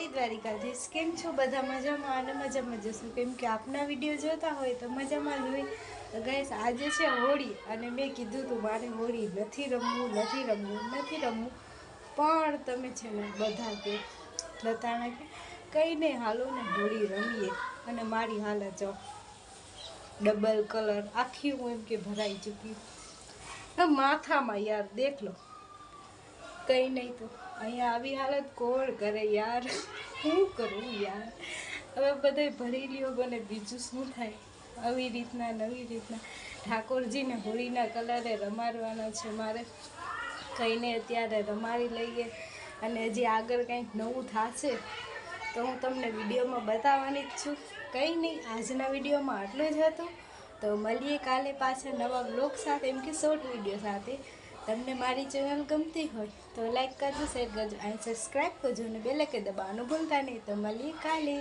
દ્વારિકાધીશ કેમ છો બધા મજામાં અને મજામાં જશું કેમ કે આપના વિડીયો જોતા હોય તો મજામાં જ હોય તો ગાઈસ આજે છે હોળી અને મેં કીધું તું મારે હોળી નથી રમવું પણ તમે છે ને બધા કે લતાણા કે કંઈ નહીં હાલો ને હોળી રમીએ અને મારી હાલત જો ડબલ કલર આખી હું એમ કે ભરાઈ ચૂકી માથામાં યાર દેખ લો કંઈ નહીં તો અહીંયા આવી હાલત કોણ કરે યાર શું કરું યાર હવે બધે ભરી લ્યો બને બીજું શું થાય આવી રીતના નવી રીતના ઠાકોરજીને હોળીના કલરે રમાડવાના છે મારે કહીને અત્યારે રમાડી લઈએ અને હજી આગળ કંઈક નવું થશે તો હું તમને વિડીયોમાં બતાવવાની જ છું કંઈ નહીં આજના વિડીયોમાં આટલું જ હતું તો મળીએ કાલે પાછા નવા બ્લોગ સાથે એમ કે શોર્ટ વિડીયો સાથે તમને મારી ચેનલ ગમતી હોય તો લાઈક કરજો શેર કરજો અને સબસ્ક્રાઈબ કરજો અને બેલ આઇકન દબાવવાનું ભૂલતા નહીં તો મળીએ કાલે।